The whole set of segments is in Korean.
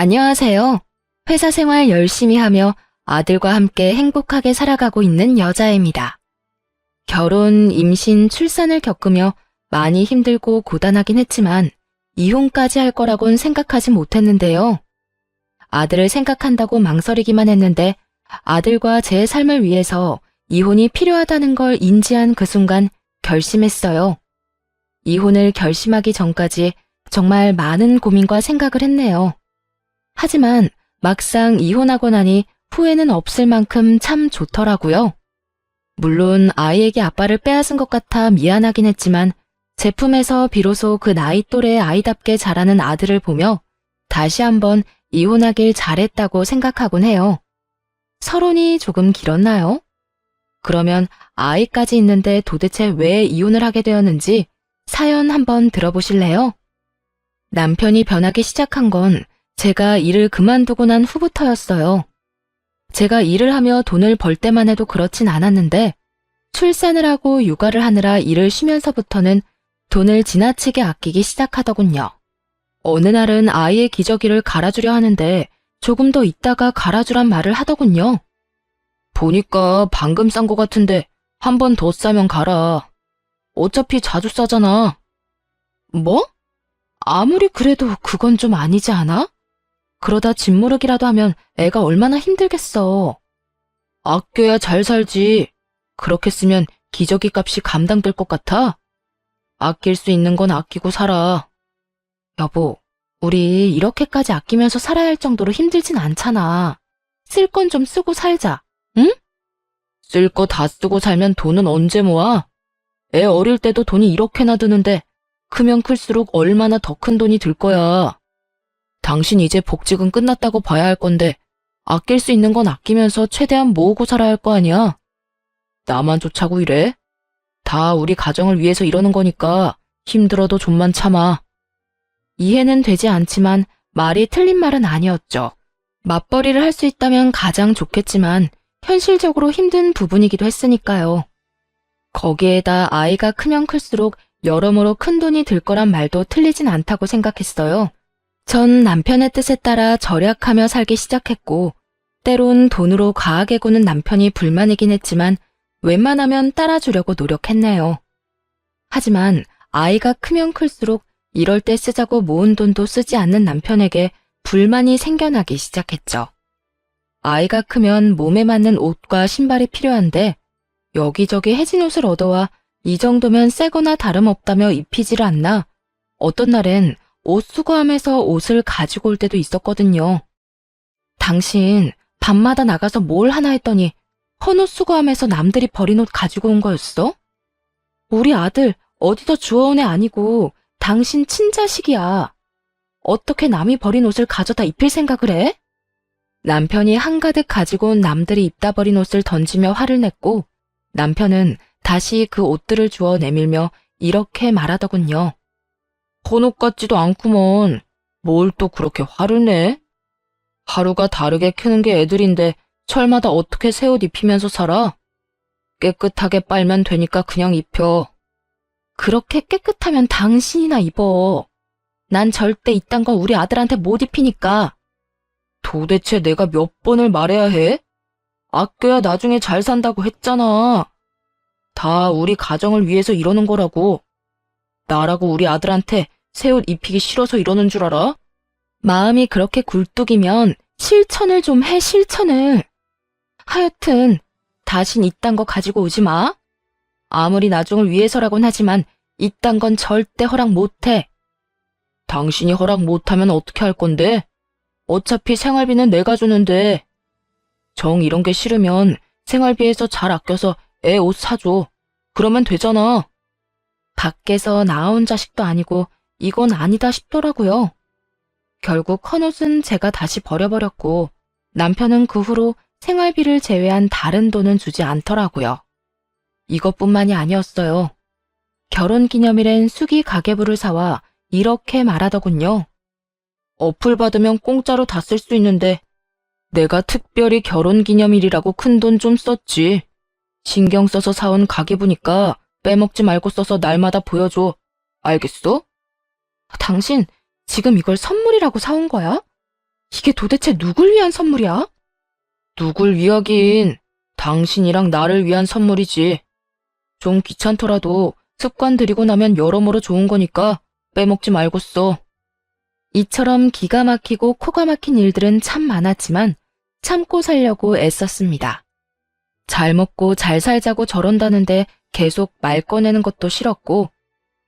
안녕하세요. 회사 생활 열심히 하며 아들과 함께 행복하게 살아가고 있는 여자입니다. 결혼, 임신, 출산을 겪으며 많이 힘들고 고단하긴 했지만 이혼까지 할 거라곤 생각하지 못했는데요. 아들을 생각한다고 망설이기만 했는데 아들과 제 삶을 위해서 이혼이 필요하다는 걸 인지한 그 순간 결심했어요. 이혼을 결심하기 전까지 정말 많은 고민과 생각을 했네요. 하지만 막상 이혼하고 나니 후회는 없을 만큼 참 좋더라고요. 물론 아이에게 아빠를 빼앗은 것 같아 미안하긴 했지만 제품에서 비로소 그 나이 또래의 아이답게 자라는 아들을 보며 다시 한번 이혼하길 잘했다고 생각하곤 해요. 서론이 조금 길었나요? 그러면 아이까지 있는데 도대체 왜 이혼을 하게 되었는지 사연 한번 들어보실래요? 남편이 변하기 시작한 건 제가 일을 그만두고 난 후부터였어요. 제가 일을 하며 돈을 벌 때만 해도 그렇진 않았는데 출산을 하고 육아를 하느라 일을 쉬면서부터는 돈을 지나치게 아끼기 시작하더군요. 어느 날은 아이의 기저귀를 갈아주려 하는데 조금 더 있다가 갈아주란 말을 하더군요. 보니까 방금 싼 거 같은데 한 번 더 싸면 갈아. 어차피 자주 싸잖아. 뭐? 아무리 그래도 그건 좀 아니지 않아? 그러다 짓무르기라도 하면 애가 얼마나 힘들겠어. 아껴야 잘 살지. 그렇게 쓰면 기저귀 값이 감당될 것 같아? 아낄 수 있는 건 아끼고 살아. 여보, 우리 이렇게까지 아끼면서 살아야 할 정도로 힘들진 않잖아. 쓸 건 좀 쓰고 살자, 응? 쓸 거 다 쓰고 살면 돈은 언제 모아? 애 어릴 때도 돈이 이렇게나 드는데 크면 클수록 얼마나 더 큰 돈이 들 거야. 당신 이제 복직은 끝났다고 봐야 할 건데 아낄 수 있는 건 아끼면서 최대한 모으고 살아야 할 거 아니야. 나만 좋자고 이래? 다 우리 가정을 위해서 이러는 거니까 힘들어도 좀만 참아. 이해는 되지 않지만 말이 틀린 말은 아니었죠. 맞벌이를 할 수 있다면 가장 좋겠지만 현실적으로 힘든 부분이기도 했으니까요. 거기에다 아이가 크면 클수록 여러모로 큰 돈이 들 거란 말도 틀리진 않다고 생각했어요. 전 남편의 뜻에 따라 절약하며 살기 시작했고 때론 돈으로 과하게 구는 남편이 불만이긴 했지만 웬만하면 따라주려고 노력했네요. 하지만 아이가 크면 클수록 이럴 때 쓰자고 모은 돈도 쓰지 않는 남편에게 불만이 생겨나기 시작했죠. 아이가 크면 몸에 맞는 옷과 신발이 필요한데 여기저기 해진 옷을 얻어와 이 정도면 새거나 다름없다며 입히지를 않나 어떤 날엔 옷 수거함에서 옷을 가지고 올 때도 있었거든요. 당신 밤마다 나가서 뭘 하나 했더니 헌옷 수거함에서 남들이 버린 옷 가지고 온 거였어? 우리 아들 어디서 주워온 애 아니고 당신 친자식이야. 어떻게 남이 버린 옷을 가져다 입힐 생각을 해? 남편이 한가득 가지고 온 남들이 입다 버린 옷을 던지며 화를 냈고 남편은 다시 그 옷들을 주워 내밀며 이렇게 말하더군요. 헌옷 같지도 않구먼. 뭘 또 그렇게 화를 내? 하루가 다르게 크는 게 애들인데 철마다 어떻게 새 옷 입히면서 살아? 깨끗하게 빨면 되니까 그냥 입혀. 그렇게 깨끗하면 당신이나 입어. 난 절대 이딴 건 우리 아들한테 못 입히니까. 도대체 내가 몇 번을 말해야 해? 아껴야 나중에 잘 산다고 했잖아. 다 우리 가정을 위해서 이러는 거라고. 나라고 우리 아들한테 새 옷 입히기 싫어서 이러는 줄 알아? 마음이 그렇게 굴뚝이면 실천을 좀 해, 실천을. 하여튼 다신 이딴 거 가지고 오지 마. 아무리 나중을 위해서라곤 하지만 이딴 건 절대 허락 못해. 당신이 허락 못하면 어떻게 할 건데? 어차피 생활비는 내가 주는데. 정 이런 게 싫으면 생활비에서 잘 아껴서 애 옷 사줘. 그러면 되잖아. 밖에서 낳아온 자식도 아니고 이건 아니다 싶더라고요. 결국 헌옷은 제가 다시 버려버렸고 남편은 그 후로 생활비를 제외한 다른 돈은 주지 않더라고요. 이것뿐만이 아니었어요. 결혼기념일엔 수기 가계부를 사와 이렇게 말하더군요. 어플 받으면 공짜로 다 쓸 수 있는데 내가 특별히 결혼기념일이라고 큰 돈 좀 썼지. 신경 써서 사온 가계부니까 빼먹지 말고 써서 날마다 보여줘. 알겠어? 당신 지금 이걸 선물이라고 사온 거야? 이게 도대체 누굴 위한 선물이야? 누굴 위하긴. 당신이랑 나를 위한 선물이지. 좀 귀찮더라도 습관 들이고 나면 여러모로 좋은 거니까 빼먹지 말고 써. 이처럼 기가 막히고 코가 막힌 일들은 참 많았지만 참고 살려고 애썼습니다. 잘 먹고 잘 살자고 저런다는데 계속 말 꺼내는 것도 싫었고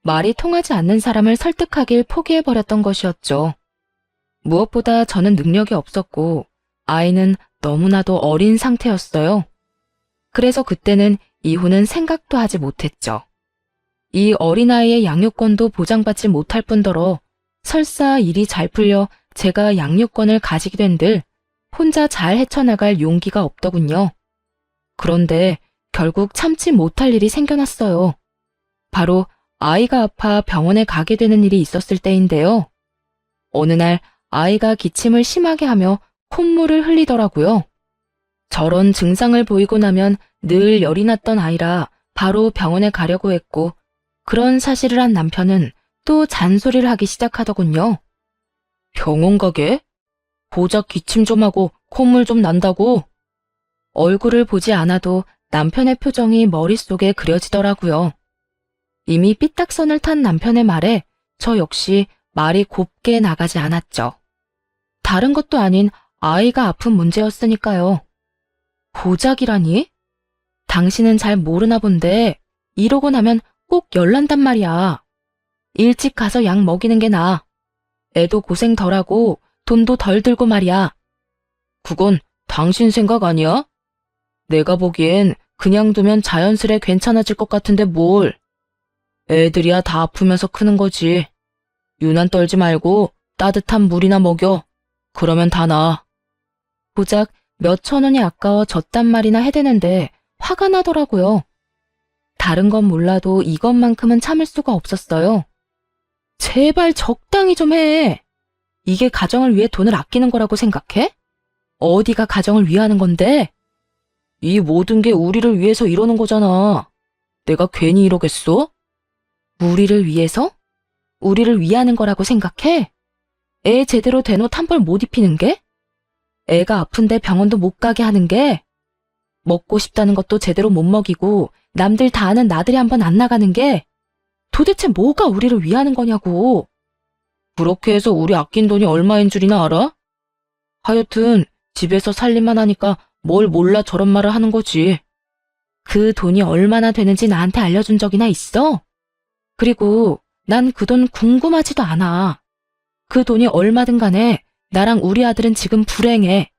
말이 통하지 않는 사람을 설득하길 포기해버렸던 것이었죠. 무엇보다 저는 능력이 없었고 아이는 너무나도 어린 상태였어요. 그래서 그때는 이혼은 생각도 하지 못했죠. 이 어린아이의 양육권도 보장받지 못할 뿐더러 설사 일이 잘 풀려 제가 양육권을 가지게 된들 혼자 잘 헤쳐나갈 용기가 없더군요. 그런데 결국 참지 못할 일이 생겨났어요. 바로 아이가 아파 병원에 가게 되는 일이 있었을 때인데요. 어느 날 아이가 기침을 심하게 하며 콧물을 흘리더라고요. 저런 증상을 보이고 나면 늘 열이 났던 아이라 바로 병원에 가려고 했고 그런 사실을 한 남편은 또 잔소리를 하기 시작하더군요. 병원 가게? 고작 기침 좀 하고 콧물 좀 난다고? 얼굴을 보지 않아도 남편의 표정이 머릿속에 그려지더라고요. 이미 삐딱선을 탄 남편의 말에 저 역시 말이 곱게 나가지 않았죠. 다른 것도 아닌 아이가 아픈 문제였으니까요. 고작이라니? 당신은 잘 모르나 본데 이러고 나면 꼭 열난단 말이야. 일찍 가서 약 먹이는 게 나아. 애도 고생 덜하고 돈도 덜 들고 말이야. 그건 당신 생각 아니야? 내가 보기엔 그냥 두면 자연스레 괜찮아질 것 같은데 뭘. 애들이야 다 아프면서 크는 거지. 유난 떨지 말고 따뜻한 물이나 먹여. 그러면 다 나아. 고작 몇천 원이 아까워 졌단 말이나 해대는데 화가 나더라고요. 다른 건 몰라도 이것만큼은 참을 수가 없었어요. 제발 적당히 좀 해. 이게 가정을 위해 돈을 아끼는 거라고 생각해? 어디가 가정을 위하는 건데? 이 모든 게 우리를 위해서 이러는 거잖아. 내가 괜히 이러겠어? 우리를 위해서? 우리를 위하는 거라고 생각해? 애 제대로 된 옷 한 벌 못 입히는 게? 애가 아픈데 병원도 못 가게 하는 게? 먹고 싶다는 것도 제대로 못 먹이고 남들 다 아는 나들이 한번 안 나가는 게? 도대체 뭐가 우리를 위하는 거냐고. 그렇게 해서 우리 아낀 돈이 얼마인 줄이나 알아? 하여튼 집에서 살림만 하니까 뭘 몰라 저런 말을 하는 거지. 그 돈이 얼마나 되는지 나한테 알려준 적이나 있어? 그리고 난 그 돈 궁금하지도 않아. 그 돈이 얼마든 간에 나랑 우리 아들은 지금 불행해.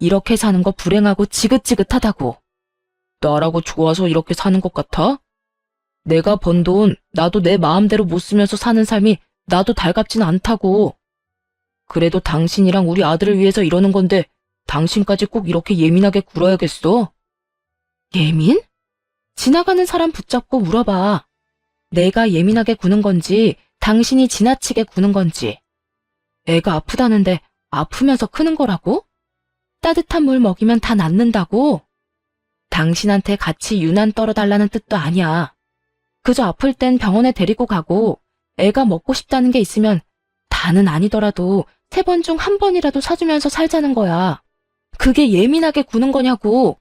이렇게 사는 거 불행하고 지긋지긋하다고. 나라고 좋아서 이렇게 사는 것 같아? 내가 번 돈 나도 내 마음대로 못 쓰면서 사는 삶이 나도 달갑진 않다고. 그래도 당신이랑 우리 아들을 위해서 이러는 건데 당신까지 꼭 이렇게 예민하게 굴어야겠어? 예민? 지나가는 사람 붙잡고 물어봐. 내가 예민하게 구는 건지 당신이 지나치게 구는 건지. 애가 아프다는데 아프면서 크는 거라고? 따뜻한 물 먹이면 다 낫는다고? 당신한테 같이 유난 떨어달라는 뜻도 아니야. 그저 아플 땐 병원에 데리고 가고 애가 먹고 싶다는 게 있으면 다는 아니더라도 3번 중 1번이라도 사주면서 살자는 거야. 그게 예민하게 구는 거냐고.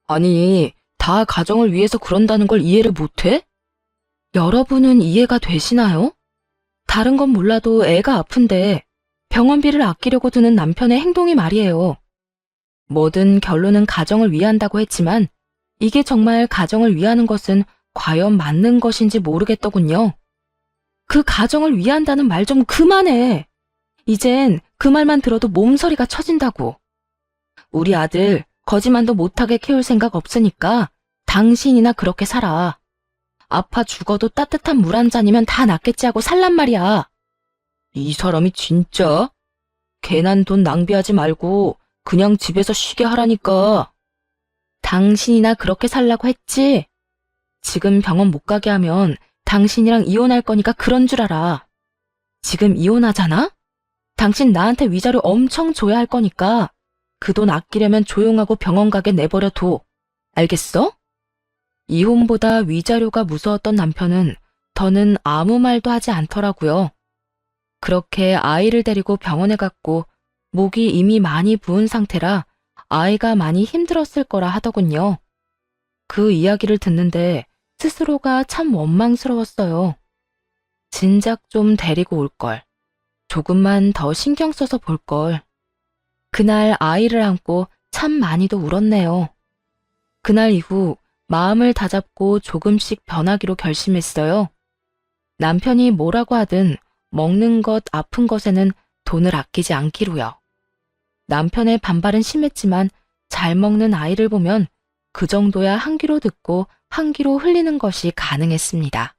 아니, 다 가정을 위해서 그런다는 걸 이해를 못해? 여러분은 이해가 되시나요? 다른 건 몰라도 애가 아픈데 병원비를 아끼려고 드는 남편의 행동이 말이에요. 뭐든 결론은 가정을 위한다고 했지만 이게 정말 가정을 위하는 것은 과연 맞는 것인지 모르겠더군요. 그 가정을 위한다는 말 좀 그만해. 이젠 그 말만 들어도 몸서리가 쳐진다고. 우리 아들 거지만도 못하게 키울 생각 없으니까 당신이나 그렇게 살아. 아파 죽어도 따뜻한 물 한 잔이면 다 낫겠지 하고 살란 말이야. 이 사람이 진짜? 괜한 돈 낭비하지 말고 그냥 집에서 쉬게 하라니까. 당신이나 그렇게 살라고 했지? 지금 병원 못 가게 하면 당신이랑 이혼할 거니까 그런 줄 알아. 지금 이혼하잖아? 당신 나한테 위자료 엄청 줘야 할 거니까 그 돈 아끼려면 조용하고 병원 가게 내버려둬. 알겠어? 이혼보다 위자료가 무서웠던 남편은 더는 아무 말도 하지 않더라고요. 그렇게 아이를 데리고 병원에 갔고 목이 이미 많이 부은 상태라 아이가 많이 힘들었을 거라 하더군요. 그 이야기를 듣는데 스스로가 참 원망스러웠어요. 진작 좀 데리고 올 걸. 조금만 더 신경 써서 볼 걸. 그날 아이를 안고 참 많이도 울었네요. 그날 이후 마음을 다잡고 조금씩 변하기로 결심했어요. 남편이 뭐라고 하든 먹는 것, 아픈 것에는 돈을 아끼지 않기로요. 남편의 반발은 심했지만 잘 먹는 아이를 보면 그 정도야 한 귀로 듣고 한 귀로 흘리는 것이 가능했습니다.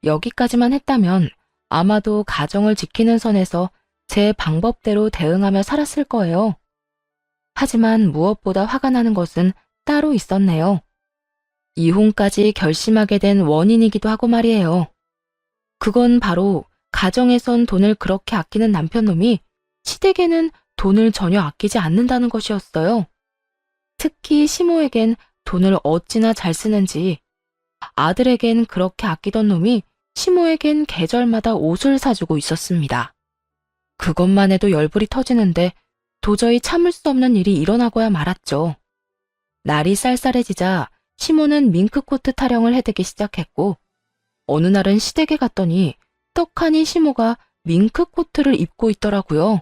여기까지만 했다면 아마도 가정을 지키는 선에서 제 방법대로 대응하며 살았을 거예요. 하지만 무엇보다 화가 나는 것은 따로 있었네요. 이혼까지 결심하게 된 원인이기도 하고 말이에요. 그건 바로 가정에선 돈을 그렇게 아끼는 남편놈이 시댁에는 돈을 전혀 아끼지 않는다는 것이었어요. 특히 시모에겐 돈을 어찌나 잘 쓰는지 아들에겐 그렇게 아끼던 놈이 시모에겐 계절마다 옷을 사주고 있었습니다. 그것만 해도 열불이 터지는데 도저히 참을 수 없는 일이 일어나고야 말았죠. 날이 쌀쌀해지자 시모는 밍크코트 타령을 해대기 시작했고 어느 날은 시댁에 갔더니 떡하니 시모가 밍크코트를 입고 있더라고요.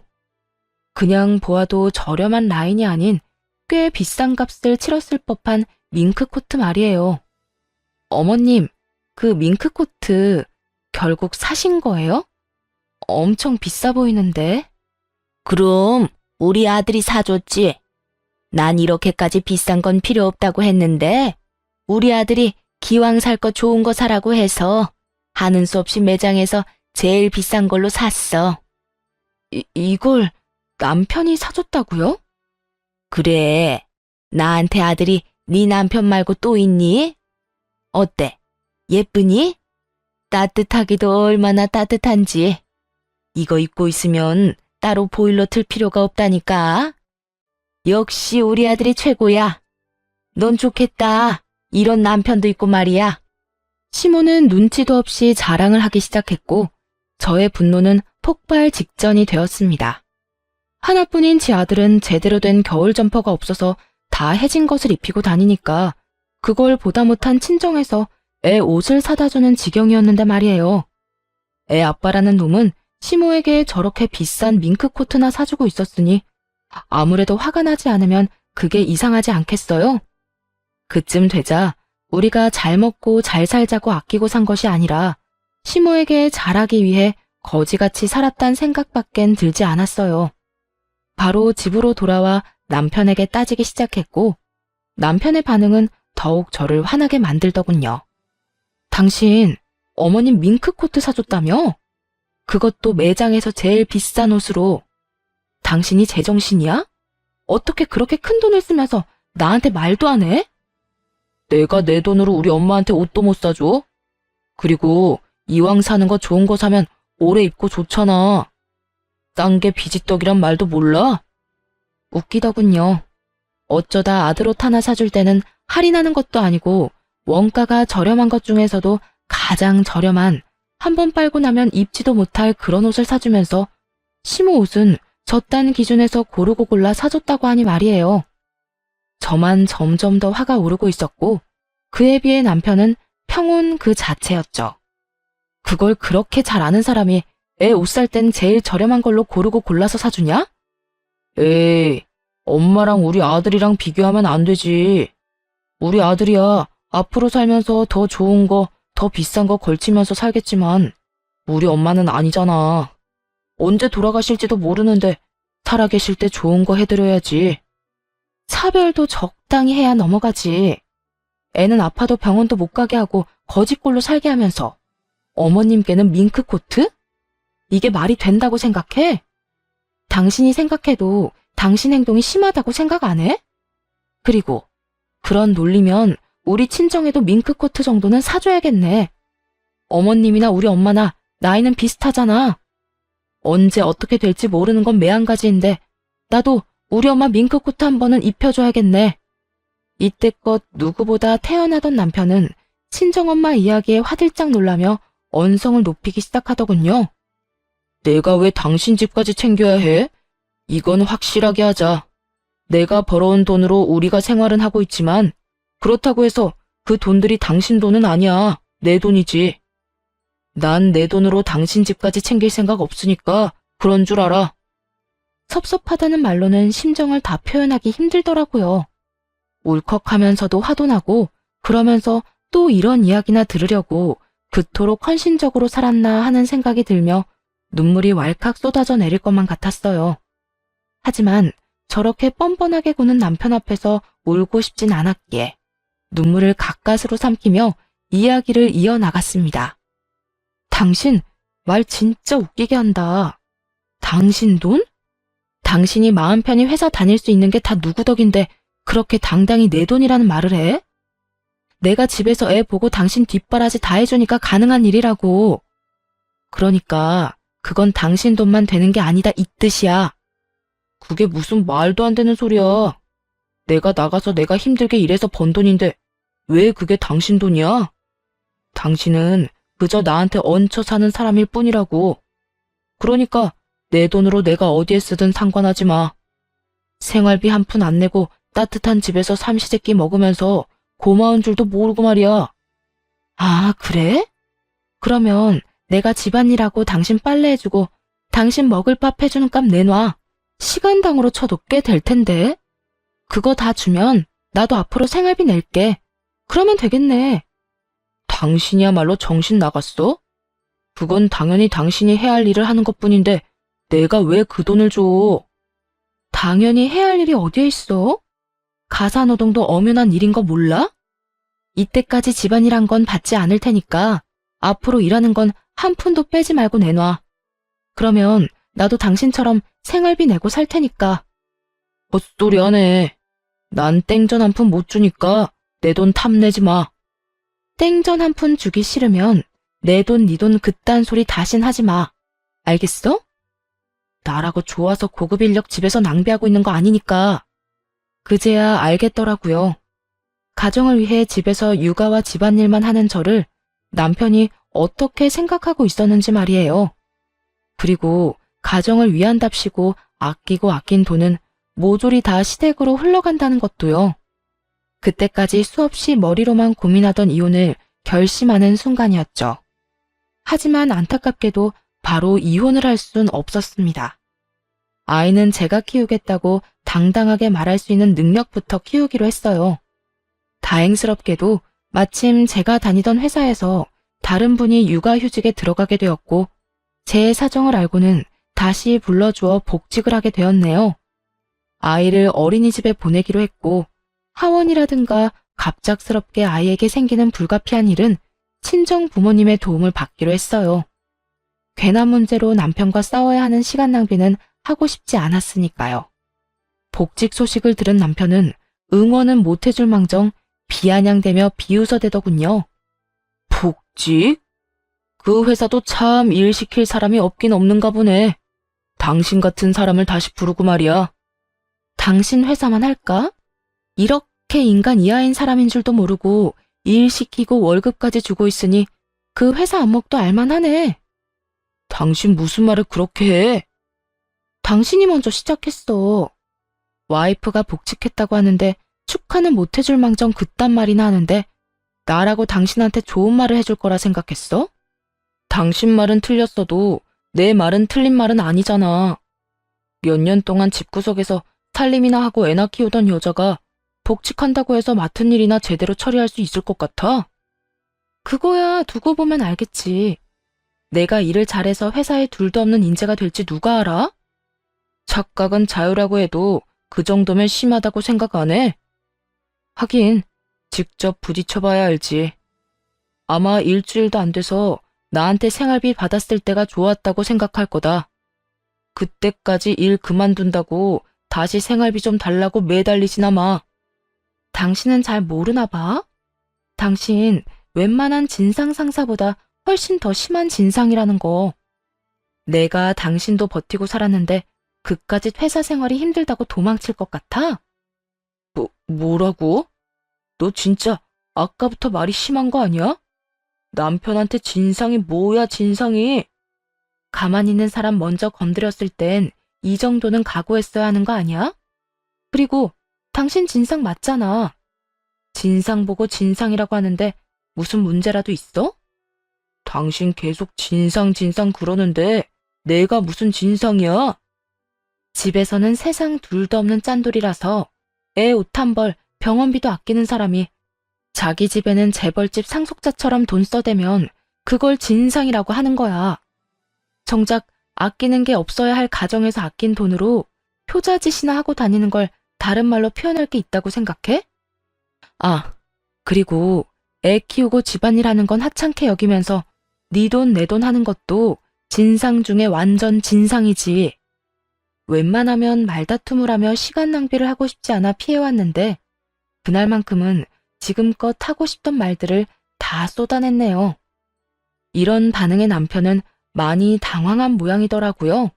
그냥 보아도 저렴한 라인이 아닌 꽤 비싼 값을 치렀을 법한 밍크코트 말이에요. 어머님, 그 밍크코트 결국 사신 거예요? 엄청 비싸 보이는데. 그럼 우리 아들이 사줬지. 난 이렇게까지 비싼 건 필요 없다고 했는데 우리 아들이 기왕 살 거 좋은 거 사라고 해서 하는 수 없이 매장에서 제일 비싼 걸로 샀어. 이걸 남편이 사줬다고요? 그래. 나한테 아들이 네 남편 말고 또 있니? 어때? 예쁘니? 따뜻하기도 얼마나 따뜻한지. 이거 입고 있으면 따로 보일러 틀 필요가 없다니까. 역시 우리 아들이 최고야. 넌 좋겠다. 이런 남편도 있고 말이야. 시모는 눈치도 없이 자랑을 하기 시작했고 저의 분노는 폭발 직전이 되었습니다. 하나뿐인 제 아들은 제대로 된 겨울 점퍼가 없어서 다 해진 것을 입히고 다니니까 그걸 보다 못한 친정에서 애 옷을 사다 주는 지경이었는데 말이에요. 애 아빠라는 놈은 시모에게 저렇게 비싼 밍크코트나 사주고 있었으니 아무래도 화가 나지 않으면 그게 이상하지 않겠어요? 그쯤 되자 우리가 잘 먹고 잘 살자고 아끼고 산 것이 아니라 시모에게 잘하기 위해 거지같이 살았단 생각밖엔 들지 않았어요. 바로 집으로 돌아와 남편에게 따지기 시작했고 남편의 반응은 더욱 저를 화나게 만들더군요. 당신 어머님 밍크코트 사줬다며? 그것도 매장에서 제일 비싼 옷으로. 당신이 제정신이야? 어떻게 그렇게 큰 돈을 쓰면서 나한테 말도 안 해? 내가 내 돈으로 우리 엄마한테 옷도 못 사줘? 그리고 이왕 사는 거 좋은 거 사면 오래 입고 좋잖아. 싼 게 비지떡이란 말도 몰라? 웃기더군요. 어쩌다 아들 옷 하나 사줄 때는 할인하는 것도 아니고 원가가 저렴한 것 중에서도 가장 저렴한 한 번 빨고 나면 입지도 못할 그런 옷을 사주면서 시모 옷은 저딴 기준에서 고르고 골라 사줬다고 하니 말이에요. 저만 점점 더 화가 오르고 있었고 그에 비해 남편은 평온 그 자체였죠. 그걸 그렇게 잘 아는 사람이 애 옷 살 땐 제일 저렴한 걸로 고르고 골라서 사주냐? 에이, 엄마랑 우리 아들이랑 비교하면 안 되지. 우리 아들이야 앞으로 살면서 더 좋은 거, 더 비싼 거 걸치면서 살겠지만 우리 엄마는 아니잖아. 언제 돌아가실지도 모르는데 살아계실 때 좋은 거 해드려야지. 차별도 적당히 해야 넘어가지. 애는 아파도 병원도 못 가게 하고 거지꼴로 살게 하면서 어머님께는 밍크코트? 이게 말이 된다고 생각해? 당신이 생각해도 당신 행동이 심하다고 생각 안 해? 그리고 그런 논리면 우리 친정에도 밍크코트 정도는 사줘야겠네. 어머님이나 우리 엄마나 나이는 비슷하잖아. 언제 어떻게 될지 모르는 건 매한가지인데 나도 우리 엄마 밍크코트 한 번은 입혀줘야겠네. 이때껏 누구보다 태어나던 남편은 친정엄마 이야기에 화들짝 놀라며 언성을 높이기 시작하더군요. 내가 왜 당신 집까지 챙겨야 해? 이건 확실하게 하자. 내가 벌어온 돈으로 우리가 생활은 하고 있지만 그렇다고 해서 그 돈들이 당신 돈은 아니야. 내 돈이지. 난 내 돈으로 당신 집까지 챙길 생각 없으니까 그런 줄 알아. 섭섭하다는 말로는 심정을 다 표현하기 힘들더라고요. 울컥하면서도 화도 나고 그러면서 또 이런 이야기나 들으려고 그토록 헌신적으로 살았나 하는 생각이 들며 눈물이 왈칵 쏟아져 내릴 것만 같았어요. 하지만 저렇게 뻔뻔하게 구는 남편 앞에서 울고 싶진 않았기에 눈물을 가까스로 삼키며 이야기를 이어나갔습니다. 당신 말 진짜 웃기게 한다. 당신 돈? 당신이 마음 편히 회사 다닐 수 있는 게 다 누구 덕인데 그렇게 당당히 내 돈이라는 말을 해? 내가 집에서 애 보고 당신 뒷바라지 다 해주니까 가능한 일이라고. 그러니까 그건 당신 돈만 되는 게 아니다 이 뜻이야. 그게 무슨 말도 안 되는 소리야. 내가 나가서 내가 힘들게 일해서 번 돈인데 왜 그게 당신 돈이야? 당신은 그저 나한테 얹혀 사는 사람일 뿐이라고. 그러니까 내 돈으로 내가 어디에 쓰든 상관하지 마. 생활비 한 푼 안 내고 따뜻한 집에서 삼시세끼 먹으면서 고마운 줄도 모르고 말이야. 아, 그래? 그러면 내가 집안일하고 당신 빨래해주고 당신 먹을 밥 해주는 값 내놔. 시간당으로 쳐도 꽤 될 텐데. 그거 다 주면 나도 앞으로 생활비 낼게. 그러면 되겠네. 당신이야말로 정신 나갔어? 그건 당연히 당신이 해야 할 일을 하는 것뿐인데 내가 왜 그 돈을 줘? 당연히 해야 할 일이 어디에 있어? 가사노동도 엄연한 일인 거 몰라? 이때까지 집안일한 건 받지 않을 테니까 앞으로 일하는 건 한 푼도 빼지 말고 내놔. 그러면 나도 당신처럼 생활비 내고 살 테니까. 헛소리 하네. 난 땡전 한 푼 못 주니까 내 돈 탐내지 마. 땡전 한 푼 주기 싫으면 내 돈, 네 돈 그딴 소리 다신 하지 마. 알겠어? 나라고 좋아서 고급 인력 집에서 낭비하고 있는 거 아니니까. 그제야 알겠더라고요. 가정을 위해 집에서 육아와 집안일만 하는 저를 남편이 어떻게 생각하고 있었는지 말이에요. 그리고 가정을 위한답시고 아끼고 아낀 돈은 모조리 다 시댁으로 흘러간다는 것도요. 그때까지 수없이 머리로만 고민하던 이혼을 결심하는 순간이었죠. 하지만 안타깝게도 바로 이혼을 할 순 없었습니다. 아이는 제가 키우겠다고 당당하게 말할 수 있는 능력부터 키우기로 했어요. 다행스럽게도 마침 제가 다니던 회사에서 다른 분이 육아휴직에 들어가게 되었고 제 사정을 알고는 다시 불러주어 복직을 하게 되었네요. 아이를 어린이집에 보내기로 했고 하원이라든가 갑작스럽게 아이에게 생기는 불가피한 일은 친정 부모님의 도움을 받기로 했어요. 괜한 문제로 남편과 싸워야 하는 시간 낭비는 하고 싶지 않았으니까요. 복직 소식을 들은 남편은 응원은 못해줄 망정 비아냥대며 비웃어대더군요. 복직? 그 회사도 참 일 시킬 사람이 없긴 없는가 보네. 당신 같은 사람을 다시 부르고 말이야. 당신 회사만 할까? 이렇게 인간 이하인 사람인 줄도 모르고 일 시키고 월급까지 주고 있으니 그 회사 안목도 알만하네. 당신 무슨 말을 그렇게 해? 당신이 먼저 시작했어. 와이프가 복직했다고 하는데 축하는 못해줄 망정 그딴 말이나 하는데 나라고 당신한테 좋은 말을 해줄 거라 생각했어? 당신 말은 틀렸어도 내 말은 틀린 말은 아니잖아. 몇 년 동안 집구석에서 살림이나 하고 애나 키우던 여자가 복직한다고 해서 맡은 일이나 제대로 처리할 수 있을 것 같아? 그거야 두고 보면 알겠지. 내가 일을 잘해서 회사에 둘도 없는 인재가 될지 누가 알아? 착각은 자유라고 해도 그 정도면 심하다고 생각 안 해? 하긴 직접 부딪혀봐야 알지. 아마 일주일도 안 돼서 나한테 생활비 받았을 때가 좋았다고 생각할 거다. 그때까지 일 그만둔다고 다시 생활비 좀 달라고 매달리지나 마. 당신은 잘 모르나 봐. 당신 웬만한 진상 상사보다 훨씬 더 심한 진상이라는 거. 내가 당신도 버티고 살았는데 그까짓 회사 생활이 힘들다고 도망칠 것 같아? 뭐라고? 너 진짜 아까부터 말이 심한 거 아니야? 남편한테 진상이 뭐야 진상이? 가만히 있는 사람 먼저 건드렸을 땐 이 정도는 각오했어야 하는 거 아니야? 그리고 당신 진상 맞잖아. 진상 보고 진상이라고 하는데 무슨 문제라도 있어? 당신 계속 진상 그러는데 내가 무슨 진상이야? 집에서는 세상 둘도 없는 짠돌이라서 애 옷 한 벌, 병원비도 아끼는 사람이 자기 집에는 재벌집 상속자처럼 돈 써대면 그걸 진상이라고 하는 거야. 정작 아끼는 게 없어야 할 가정에서 아낀 돈으로 효자짓이나 하고 다니는 걸 다른 말로 표현할 게 있다고 생각해? 아, 그리고 애 키우고 집안일 하는 건 하찮게 여기면서 네 돈 내 돈 하는 것도 진상 중에 완전 진상이지. 웬만하면 말다툼을 하며 시간 낭비를 하고 싶지 않아 피해왔는데 그날만큼은 지금껏 하고 싶던 말들을 다 쏟아냈네요. 이런 반응의 남편은 많이 당황한 모양이더라고요.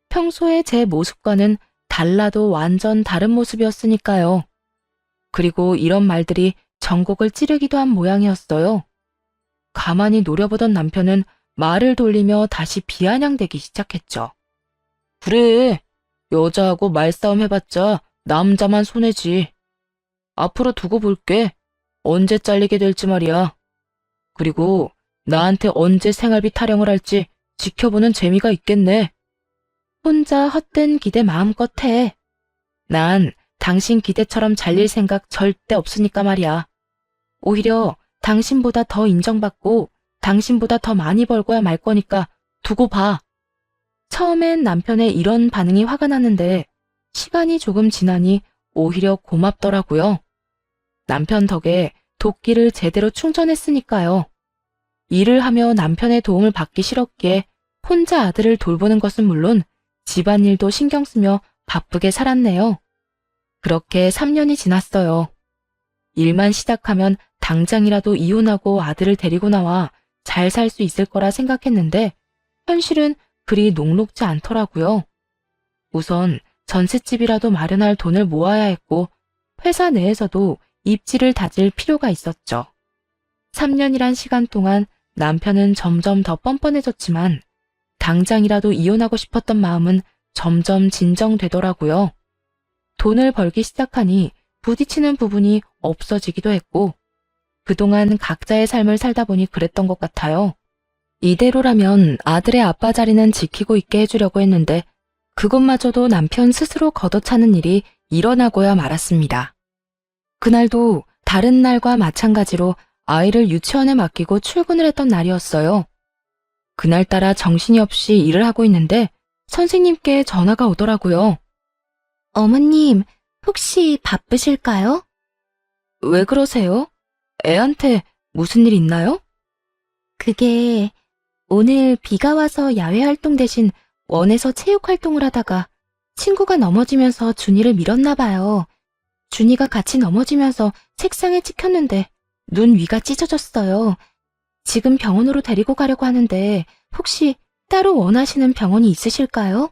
평소에 제 모습과는 달라도 완전 다른 모습이었으니까요. 그리고 이런 말들이 전곡을 찌르기도 한 모양이었어요. 가만히 노려보던 남편은 말을 돌리며 다시 비아냥대기 시작했죠. 그래, 여자하고 말싸움 해봤자 남자만 손해지. 앞으로 두고 볼게. 언제 잘리게 될지 말이야. 그리고 나한테 언제 생활비 타령을 할지 지켜보는 재미가 있겠네. 혼자 헛된 기대 마음껏 해. 난 당신 기대처럼 잘릴 생각 절대 없으니까 말이야. 오히려 당신보다 더 인정받고 당신보다 더 많이 벌고야 말 거니까 두고 봐. 처음엔 남편의 이런 반응이 화가 났는데 시간이 조금 지나니 오히려 고맙더라고요. 남편 덕에 도끼를 제대로 충전했으니까요. 일을 하며 남편의 도움을 받기 싫었기에 혼자 아들을 돌보는 것은 물론 집안일도 신경 쓰며 바쁘게 살았네요. 그렇게 3년이 지났어요. 일만 시작하면 당장이라도 이혼하고 아들을 데리고 나와 잘 살 수 있을 거라 생각했는데 현실은 그리 녹록지 않더라고요. 우선 전셋집이라도 마련할 돈을 모아야 했고 회사 내에서도 입지를 다질 필요가 있었죠. 3년이란 시간 동안 남편은 점점 더 뻔뻔해졌지만 당장이라도 이혼하고 싶었던 마음은 점점 진정되더라고요. 돈을 벌기 시작하니 부딪히는 부분이 없어지기도 했고 그동안 각자의 삶을 살다 보니 그랬던 것 같아요. 이대로라면 아들의 아빠 자리는 지키고 있게 해주려고 했는데 그것마저도 남편 스스로 걷어차는 일이 일어나고야 말았습니다. 그날도 다른 날과 마찬가지로 아이를 유치원에 맡기고 출근을 했던 날이었어요. 그날따라 정신이 없이 일을 하고 있는데 선생님께 전화가 오더라고요. 어머님, 혹시 바쁘실까요? 왜 그러세요? 애한테 무슨 일 있나요? 그게 오늘 비가 와서 야외 활동 대신 원에서 체육 활동을 하다가 친구가 넘어지면서 준이를 밀었나 봐요. 준이가 같이 넘어지면서 책상에 찍혔는데 눈 위가 찢어졌어요. 지금 병원으로 데리고 가려고 하는데 혹시 따로 원하시는 병원이 있으실까요?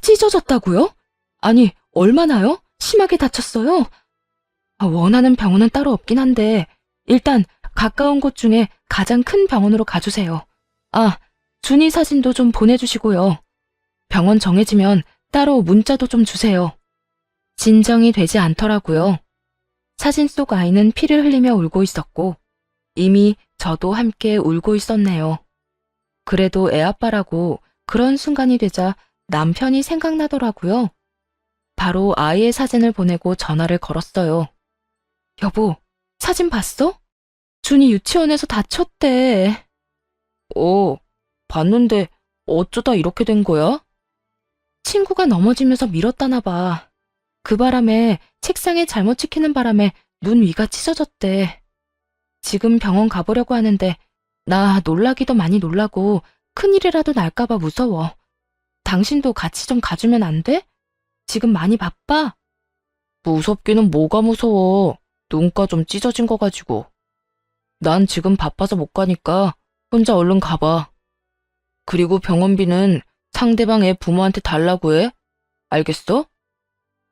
찢어졌다고요? 아니, 얼마나요? 심하게 다쳤어요? 원하는 병원은 따로 없긴 한데 일단 가까운 곳 중에 가장 큰 병원으로 가주세요. 아, 준이 사진도 좀 보내주시고요. 병원 정해지면 따로 문자도 좀 주세요. 진정이 되지 않더라고요. 사진 속 아이는 피를 흘리며 울고 있었고 이미 저도 함께 울고 있었네요. 그래도 애아빠라고 그런 순간이 되자 남편이 생각나더라고요. 바로 아이의 사진을 보내고 전화를 걸었어요. 여보, 사진 봤어? 준이 유치원에서 다쳤대. 봤는데 어쩌다 이렇게 된 거야? 친구가 넘어지면서 밀었다나 봐. 그 바람에 책상에 잘못 찍히는 바람에 눈 위가 찢어졌대. 지금 병원 가보려고 하는데 나 놀라기도 많이 놀라고 큰일이라도 날까봐 무서워. 당신도 같이 좀 가주면 안 돼? 지금 많이 바빠? 무섭기는 뭐가 무서워. 눈가 좀 찢어진 거 가지고. 난 지금 바빠서 못 가니까 혼자 얼른 가봐. 그리고 병원비는 상대방 애 부모한테 달라고 해. 알겠어?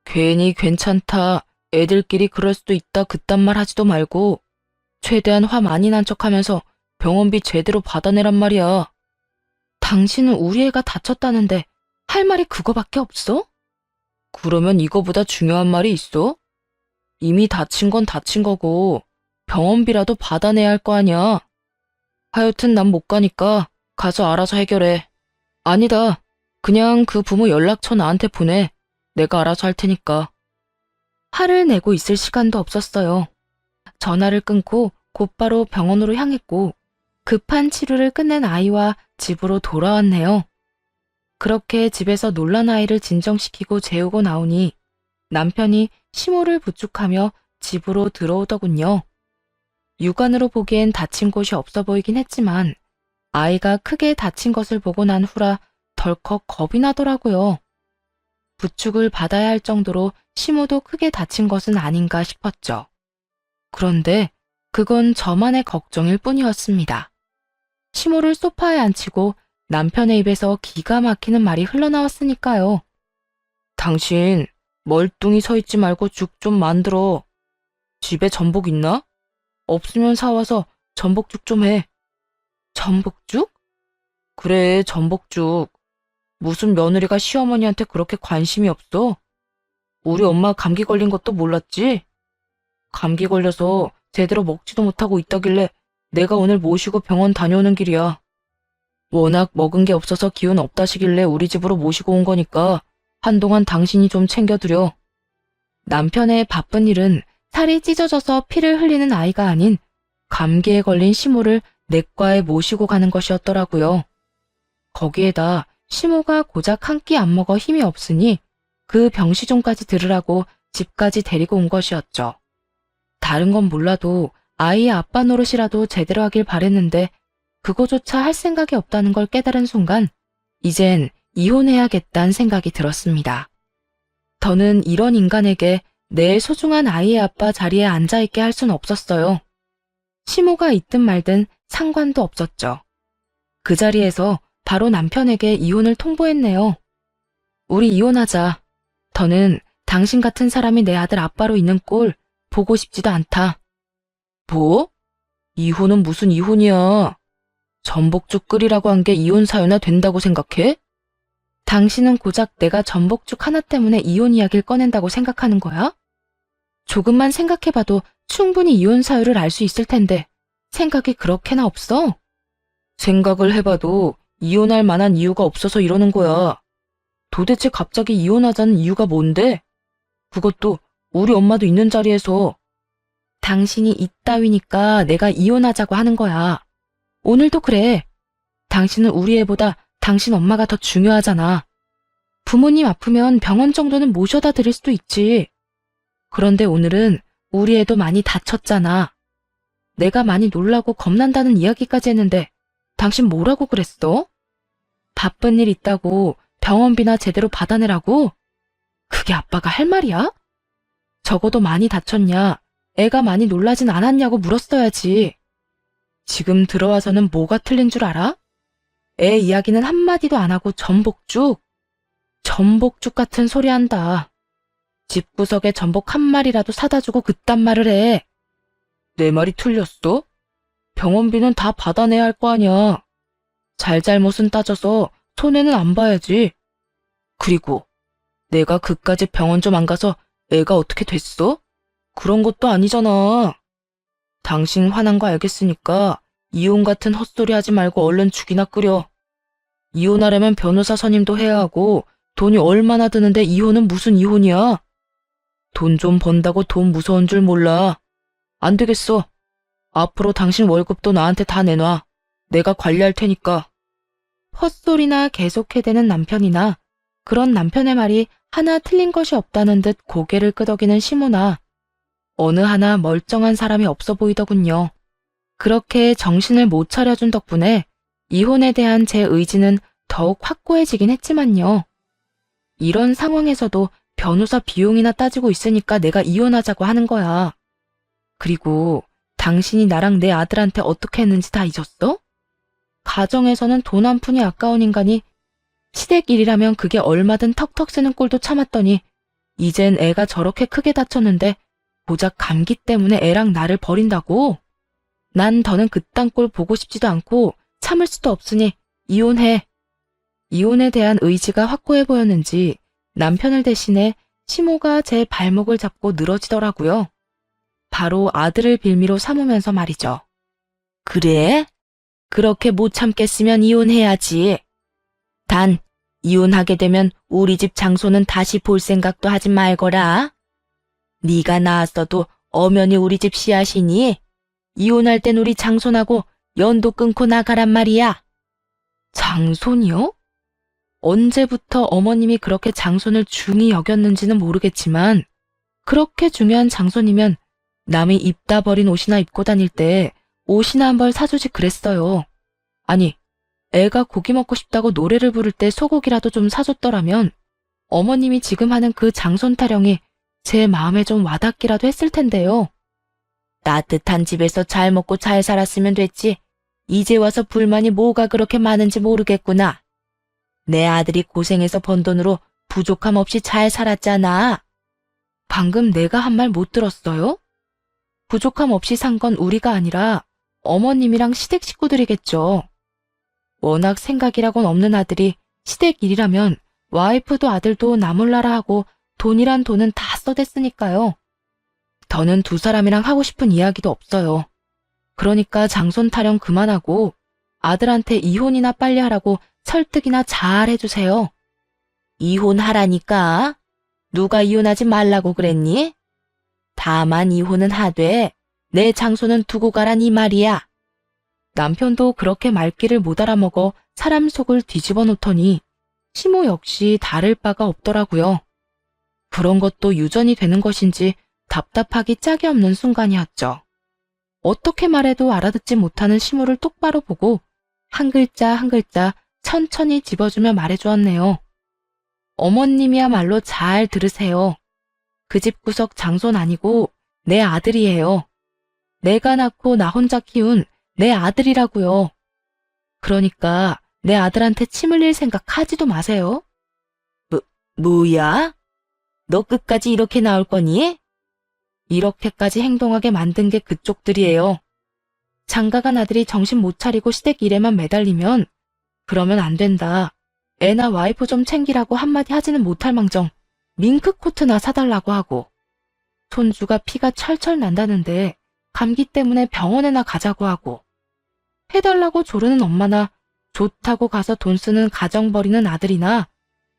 괜히 괜찮다, 애들끼리 그럴 수도 있다 그딴 말 하지도 말고 최대한 화 많이 난 척하면서 병원비 제대로 받아내란 말이야. 당신은 우리 애가 다쳤다는데 할 말이 그거밖에 없어? 그러면 이거보다 중요한 말이 있어? 이미 다친 건 다친 거고 병원비라도 받아내야 할 거 아니야. 하여튼 난 못 가니까 가서 알아서 해결해. 아니다. 그냥 그 부모 연락처 나한테 보내. 내가 알아서 할 테니까. 화를 내고 있을 시간도 없었어요. 전화를 끊고 곧바로 병원으로 향했고 급한 치료를 끝낸 아이와 집으로 돌아왔네요. 그렇게 집에서 놀란 아이를 진정시키고 재우고 나오니 남편이 시모를 부축하며 집으로 들어오더군요. 육안으로 보기엔 다친 곳이 없어 보이긴 했지만 아이가 크게 다친 것을 보고 난 후라 덜컥 겁이 나더라고요. 부축을 받아야 할 정도로 시모도 크게 다친 것은 아닌가 싶었죠. 그런데 그건 저만의 걱정일 뿐이었습니다. 시모를 소파에 앉히고 남편의 입에서 기가 막히는 말이 흘러나왔으니까요. 당신 멀뚱히 서 있지 말고 죽 좀 만들어. 집에 전복 있나? 없으면 사와서 전복죽 좀 해. 전복죽? 그래, 전복죽. 무슨 며느리가 시어머니한테 그렇게 관심이 없어? 우리 엄마 감기 걸린 것도 몰랐지? 감기 걸려서 제대로 먹지도 못하고 있다길래 내가 오늘 모시고 병원 다녀오는 길이야. 워낙 먹은 게 없어서 기운 없다시길래 우리 집으로 모시고 온 거니까 한동안 당신이 좀 챙겨드려. 남편의 바쁜 일은 살이 찢어져서 피를 흘리는 아이가 아닌 감기에 걸린 시모를 내과에 모시고 가는 것이었더라고요. 거기에다 시모가 고작 한 끼 안 먹어 힘이 없으니 그 병시종까지 들으라고 집까지 데리고 온 것이었죠. 다른 건 몰라도 아이의 아빠 노릇이라도 제대로 하길 바랬는데 그거조차 할 생각이 없다는 걸 깨달은 순간 이젠 이혼해야겠다는 생각이 들었습니다. 더는 이런 인간에게 내 소중한 아이의 아빠 자리에 앉아있게 할 순 없었어요. 시모가 있든 말든 상관도 없었죠. 그 자리에서 바로 남편에게 이혼을 통보했네요. 우리 이혼하자. 더는 당신 같은 사람이 내 아들 아빠로 있는 꼴 보고 싶지도 않다. 뭐? 이혼은 무슨 이혼이야. 전복죽 끓이라고 한 게 이혼 사유나 된다고 생각해? 당신은 고작 내가 전복죽 하나 때문에 이혼 이야기를 꺼낸다고 생각하는 거야? 조금만 생각해봐도 충분히 이혼 사유를 알 수 있을 텐데 생각이 그렇게나 없어? 생각을 해봐도 이혼할 만한 이유가 없어서 이러는 거야. 도대체 갑자기 이혼하자는 이유가 뭔데? 그것도 우리 엄마도 있는 자리에서. 당신이 이따위니까 내가 이혼하자고 하는 거야. 오늘도 그래. 당신은 우리 애보다 당신 엄마가 더 중요하잖아. 부모님 아프면 병원 정도는 모셔다 드릴 수도 있지. 그런데 오늘은 우리 애도 많이 다쳤잖아. 내가 많이 놀라고 겁난다는 이야기까지 했는데 당신 뭐라고 그랬어? 바쁜 일 있다고 병원비나 제대로 받아내라고? 그게 아빠가 할 말이야? 적어도 많이 다쳤냐? 애가 많이 놀라진 않았냐고 물었어야지. 지금 들어와서는 뭐가 틀린 줄 알아? 애 이야기는 한마디도 안 하고 전복죽? 전복죽 같은 소리 한다. 집구석에 전복 한 마리라도 사다 주고 그딴 말을 해. 내 말이 틀렸어? 병원비는 다 받아내야 할 거 아니야. 잘잘못은 따져서 손해는 안 봐야지. 그리고 내가 그까짓 병원 좀 안 가서 애가 어떻게 됐어? 그런 것도 아니잖아. 당신 화난 거 알겠으니까 이혼 같은 헛소리 하지 말고 얼른 죽이나 끓여. 이혼하려면 변호사 선임도 해야 하고 돈이 얼마나 드는데 이혼은 무슨 이혼이야? 돈 좀 번다고 돈 무서운 줄 몰라. 안 되겠어. 앞으로 당신 월급도 나한테 다 내놔. 내가 관리할 테니까. 헛소리나 계속해대는 남편이나 그런 남편의 말이 하나 틀린 것이 없다는 듯 고개를 끄덕이는 시모나 어느 하나 멀쩡한 사람이 없어 보이더군요. 그렇게 정신을 못 차려준 덕분에 이혼에 대한 제 의지는 더욱 확고해지긴 했지만요. 이런 상황에서도 변호사 비용이나 따지고 있으니까 내가 이혼하자고 하는 거야. 그리고 당신이 나랑 내 아들한테 어떻게 했는지 다 잊었어? 가정에서는 돈 한 푼이 아까운 인간이 시댁 일이라면 그게 얼마든 턱턱 쓰는 꼴도 참았더니 이젠 애가 저렇게 크게 다쳤는데 고작 감기 때문에 애랑 나를 버린다고? 난 더는 그딴 꼴 보고 싶지도 않고 참을 수도 없으니 이혼해. 이혼에 대한 의지가 확고해 보였는지 남편을 대신해 시모가 제 발목을 잡고 늘어지더라고요. 바로 아들을 빌미로 삼으면서 말이죠. 그래? 그렇게 못 참겠으면 이혼해야지. 단, 이혼하게 되면 우리 집 장소는 다시 볼 생각도 하지 말거라. 네가 낳았어도 엄연히 우리 집 씨앗이니 이혼할 땐 우리 장손하고 연도 끊고 나가란 말이야. 장손이요? 언제부터 어머님이 그렇게 장손을 중히 여겼는지는 모르겠지만 그렇게 중요한 장손이면 남이 입다 버린 옷이나 입고 다닐 때 옷이나 한 벌 사주지 그랬어요. 아니, 애가 고기 먹고 싶다고 노래를 부를 때 소고기라도 좀 사줬더라면 어머님이 지금 하는 그 장손 타령이 제 마음에 좀 와닿기라도 했을 텐데요. 따뜻한 집에서 잘 먹고 잘 살았으면 됐지. 이제 와서 불만이 뭐가 그렇게 많은지 모르겠구나. 내 아들이 고생해서 번 돈으로 부족함 없이 잘 살았잖아. 방금 내가 한 말 못 들었어요? 부족함 없이 산 건 우리가 아니라 어머님이랑 시댁 식구들이겠죠. 워낙 생각이라곤 없는 아들이 시댁 일이라면 와이프도 아들도 나몰라라 하고 돈이란 돈은 다 써댔으니까요. 더는 두 사람이랑 하고 싶은 이야기도 없어요. 그러니까 장손 타령 그만하고 아들한테 이혼이나 빨리 하라고 설득이나 잘 해주세요. 이혼하라니까. 누가 이혼하지 말라고 그랬니? 다만 이혼은 하되 내 장소는 두고 가란 이 말이야. 남편도 그렇게 말귀를 못 알아먹어 사람 속을 뒤집어 놓더니 시모 역시 다를 바가 없더라고요. 그런 것도 유전이 되는 것인지 답답하기 짝이 없는 순간이었죠. 어떻게 말해도 알아듣지 못하는 시모를 똑바로 보고 한 글자 한 글자 천천히 집어주며 말해주었네요. 어머님이야말로 잘 들으세요. 그 집 구석 장손 아니고 내 아들이에요. 내가 낳고 나 혼자 키운 내 아들이라고요. 그러니까 내 아들한테 침 흘릴 생각 하지도 마세요. 뭐야? 너 끝까지 이렇게 나올 거니? 이렇게까지 행동하게 만든 게 그쪽들이에요. 장가간 아들이 정신 못 차리고 시댁 일에만 매달리면 그러면 안 된다. 애나 와이프 좀 챙기라고 한마디 하지는 못할 망정 밍크코트나 사달라고 하고 손주가 피가 철철 난다는데 감기 때문에 병원에나 가자고 하고 해달라고 조르는 엄마나 좋다고 가서 돈 쓰는 가정 버리는 아들이나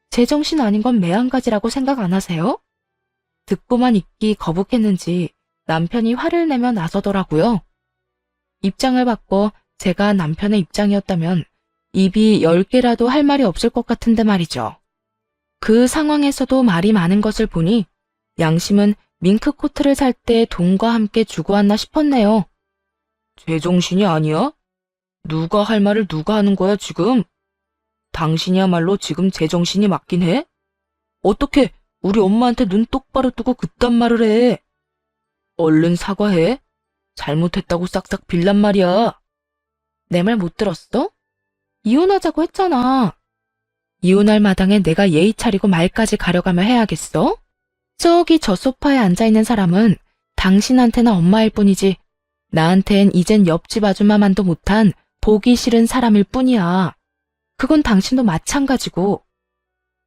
제정신 아닌 건 매한가지라고 생각 안 하세요? 듣고만 있기 거북했는지 남편이 화를 내며 나서더라고요. 입장을 바꿔 제가 남편의 입장이었다면 입이 10개라도 할 말이 없을 것 같은데 말이죠. 그 상황에서도 말이 많은 것을 보니 양심은 밍크코트를 살 때 돈과 함께 주고 왔나 싶었네요. 제정신이 아니야? 누가 할 말을 누가 하는 거야 지금? 당신이야말로 지금 제정신이 맞긴 해? 어떻게 우리 엄마한테 눈 똑바로 뜨고 그딴 말을 해? 얼른 사과해. 잘못했다고 싹싹 빌란 말이야. 내 말 못 들었어? 이혼하자고 했잖아. 이혼할 마당에 내가 예의 차리고 말까지 가려가며 해야겠어? 저기 저 소파에 앉아있는 사람은 당신한테나 엄마일 뿐이지 나한텐 이젠 옆집 아줌마만도 못한 보기 싫은 사람일 뿐이야. 그건 당신도 마찬가지고.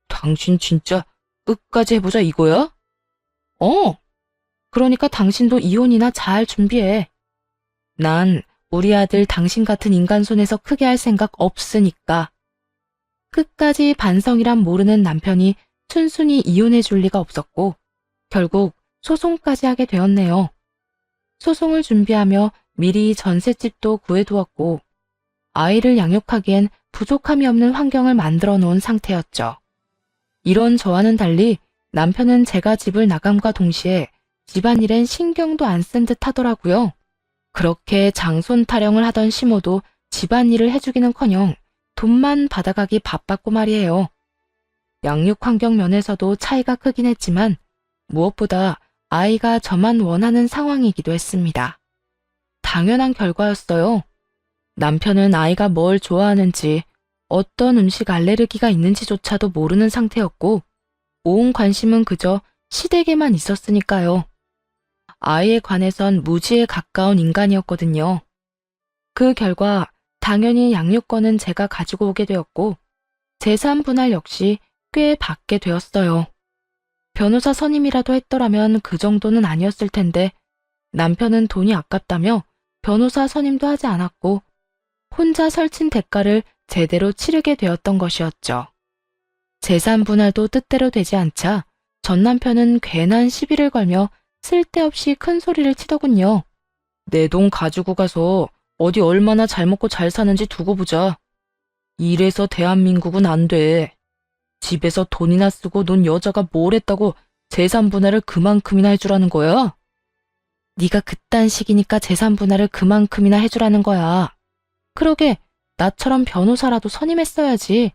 당신 진짜 끝까지 해보자 이거야? 그러니까 당신도 이혼이나 잘 준비해. 난 우리 아들 당신 같은 인간 손에서 크게 할 생각 없으니까. 끝까지 반성이란 모르는 남편이 순순히 이혼해 줄 리가 없었고 결국 소송까지 하게 되었네요. 소송을 준비하며 미리 전셋집도 구해두었고 아이를 양육하기엔 부족함이 없는 환경을 만들어 놓은 상태였죠. 이런 저와는 달리 남편은 제가 집을 나감과 동시에 집안일엔 신경도 안 쓴 듯 하더라고요. 그렇게 장손 타령을 하던 시모도 집안일을 해주기는커녕 돈만 받아가기 바빴고 말이에요. 양육 환경 면에서도 차이가 크긴 했지만 무엇보다 아이가 저만 원하는 상황이기도 했습니다. 당연한 결과였어요. 남편은 아이가 뭘 좋아하는지 어떤 음식 알레르기가 있는지조차도 모르는 상태였고 온 관심은 그저 시댁에만 있었으니까요. 아이에 관해선 무지에 가까운 인간이었거든요. 그 결과 당연히 양육권은 제가 가지고 오게 되었고 재산 분할 역시 꽤 받게 되었어요. 변호사 선임이라도 했더라면 그 정도는 아니었을 텐데 남편은 돈이 아깝다며 변호사 선임도 하지 않았고 혼자 설친 대가를 제대로 치르게 되었던 것이었죠. 재산 분할도 뜻대로 되지 않자 전 남편은 괜한 시비를 걸며 쓸데없이 큰 소리를 치더군요. 내 돈 가지고 가서 어디 얼마나 잘 먹고 잘 사는지 두고 보자. 이래서 대한민국은 안 돼. 집에서 돈이나 쓰고 논 여자가 뭘 했다고 재산 분할을 그만큼이나 해주라는 거야? 네가 그딴 식이니까 재산 분할을 그만큼이나 해주라는 거야. 그러게 나처럼 변호사라도 선임했어야지.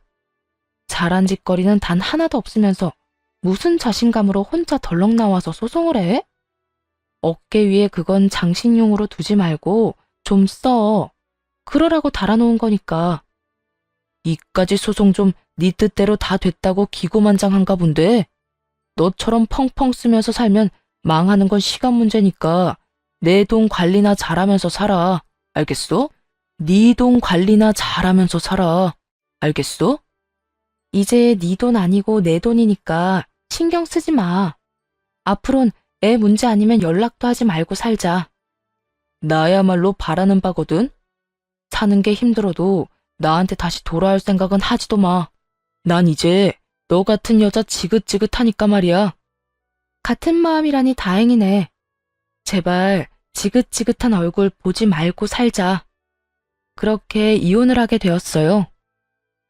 잘한 짓거리는 단 하나도 없으면서 무슨 자신감으로 혼자 덜렁 나와서 소송을 해? 어깨 위에 그건 장식용으로 두지 말고 좀 써. 그러라고 달아놓은 거니까. 이까지 소송 좀 네 뜻대로 다 됐다고 기고만장한가 본데. 너처럼 펑펑 쓰면서 살면 망하는 건 시간 문제니까 내 돈 관리나 잘하면서 살아. 알겠어? 네 돈 관리나 잘하면서 살아. 알겠어? 이제 네 돈 아니고 내 돈이니까 신경 쓰지 마. 앞으론 애 문제 아니면 연락도 하지 말고 살자. 나야말로 바라는 바거든. 사는 게 힘들어도 나한테 다시 돌아올 생각은 하지도 마. 난 이제 너 같은 여자 지긋지긋하니까 말이야. 같은 마음이라니 다행이네. 제발 지긋지긋한 얼굴 보지 말고 살자. 그렇게 이혼을 하게 되었어요.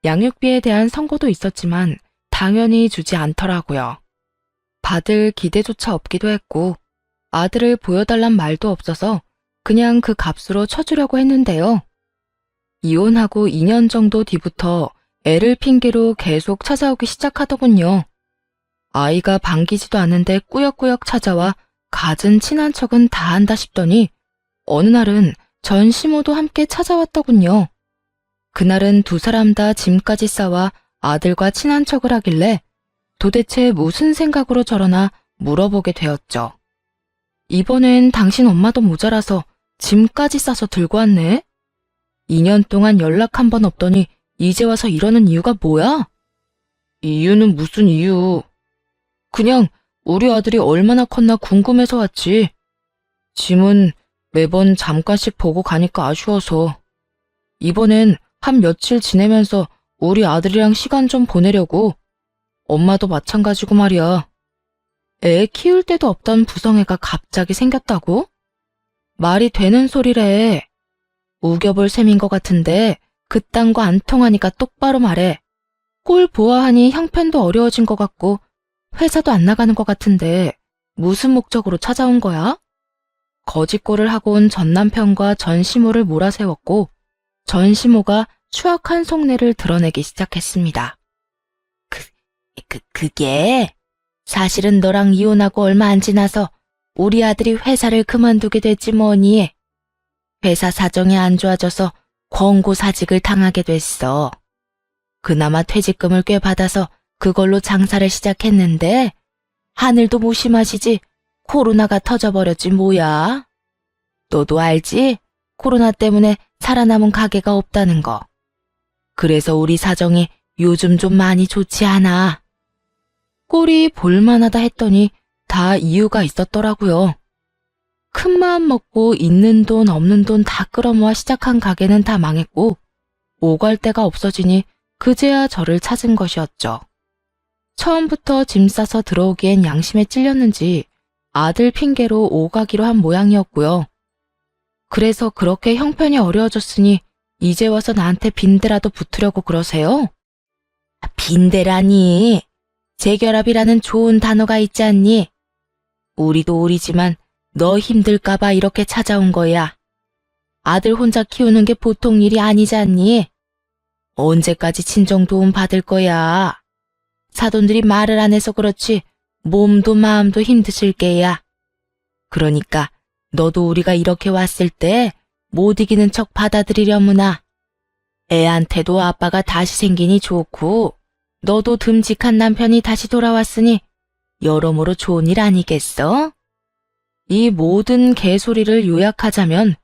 양육비에 대한 선고도 있었지만 당연히 주지 않더라고요. 받을 기대조차 없기도 했고 아들을 보여달란 말도 없어서 그냥 그 값으로 쳐주려고 했는데요. 이혼하고 2년 정도 뒤부터 애를 핑계로 계속 찾아오기 시작하더군요. 아이가 반기지도 않는데 꾸역꾸역 찾아와 갖은 친한 척은 다 한다 싶더니 어느 날은 전 시모도 함께 찾아왔더군요. 그날은 두 사람 다 짐까지 싸와 아들과 친한 척을 하길래 도대체 무슨 생각으로 저러나 물어보게 되었죠. 이번엔 당신 엄마도 모자라서 짐까지 싸서 들고 왔네? 2년 동안 연락 한 번 없더니 이제 와서 이러는 이유가 뭐야? 이유는 무슨 이유? 그냥 우리 아들이 얼마나 컸나 궁금해서 왔지. 짐은 매번 잠깐씩 보고 가니까 아쉬워서. 이번엔 한 며칠 지내면서 우리 아들이랑 시간 좀 보내려고. 엄마도 마찬가지고 말이야. 애 키울 데도 없던 부성애가 갑자기 생겼다고? 말이 되는 소리래. 우겨볼 셈인 것 같은데 그딴 거 안 통하니까 똑바로 말해. 꼴 보아하니 형편도 어려워진 것 같고 회사도 안 나가는 것 같은데 무슨 목적으로 찾아온 거야? 거짓골을 하고 온 전 남편과 전 시모를 몰아세웠고 전 시모가 추악한 속내를 드러내기 시작했습니다. 그게 사실은 너랑 이혼하고 얼마 안 지나서 우리 아들이 회사를 그만두게 됐지 뭐니. 회사 사정이 안 좋아져서 권고사직을 당하게 됐어. 그나마 퇴직금을 꽤 받아서 그걸로 장사를 시작했는데 하늘도 무심하시지 코로나가 터져버렸지 뭐야. 너도 알지? 코로나 때문에 살아남은 가게가 없다는 거. 그래서 우리 사정이 요즘 좀 많이 좋지 않아. 꼴이 볼만하다 했더니 다 이유가 있었더라고요. 큰 마음 먹고 있는 돈 없는 돈 다 끌어모아 시작한 가게는 다 망했고 오갈 데가 없어지니 그제야 저를 찾은 것이었죠. 처음부터 짐 싸서 들어오기엔 양심에 찔렸는지 아들 핑계로 오가기로 한 모양이었고요. 그래서 그렇게 형편이 어려워졌으니 이제 와서 나한테 빈대라도 붙으려고 그러세요? 빈대라니. 재결합이라는 좋은 단어가 있지 않니? 우리도 우리지만 너 힘들까봐 이렇게 찾아온 거야. 아들 혼자 키우는 게 보통 일이 아니지 않니? 언제까지 친정 도움 받을 거야? 사돈들이 말을 안 해서 그렇지 몸도 마음도 힘드실 게야. 그러니까 너도 우리가 이렇게 왔을 때 못 이기는 척 받아들이려무나. 애한테도 아빠가 다시 생기니 좋고 너도 듬직한 남편이 다시 돌아왔으니 여러모로 좋은 일 아니겠어? 이 모든 개소리를 요약하자면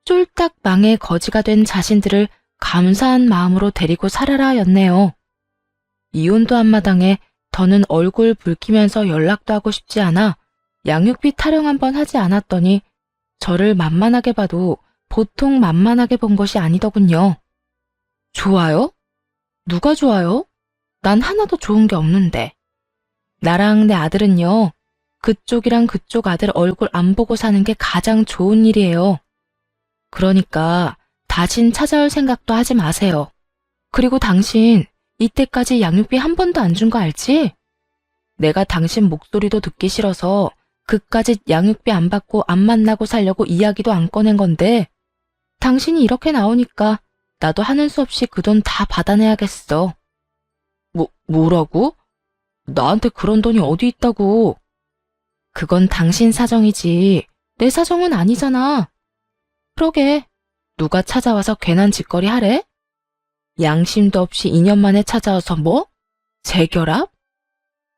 쫄딱 망해 거지가 된 자신들을 감사한 마음으로 데리고 살아라 였네요. 이혼도 한마당에 더는 얼굴 붉히면서 연락도 하고 싶지 않아 양육비 타령 한번 하지 않았더니 저를 만만하게 봐도 보통 만만하게 본 것이 아니더군요. 좋아요? 누가 좋아요? 난 하나도 좋은 게 없는데. 나랑 내 아들은요, 그쪽이랑 그쪽 아들 얼굴 안 보고 사는 게 가장 좋은 일이에요. 그러니까 다신 찾아올 생각도 하지 마세요. 그리고 당신 이때까지 양육비 한 번도 안 준 거 알지? 내가 당신 목소리도 듣기 싫어서 그까짓 양육비 안 받고 안 만나고 살려고 이야기도 안 꺼낸 건데 당신이 이렇게 나오니까 나도 하는 수 없이 그 돈 다 받아내야겠어. 뭐라고? 나한테 그런 돈이 어디 있다고? 그건 당신 사정이지. 내 사정은 아니잖아. 그러게. 누가 찾아와서 괜한 짓거리 하래? 양심도 없이 2년 만에 찾아와서 뭐? 재결합?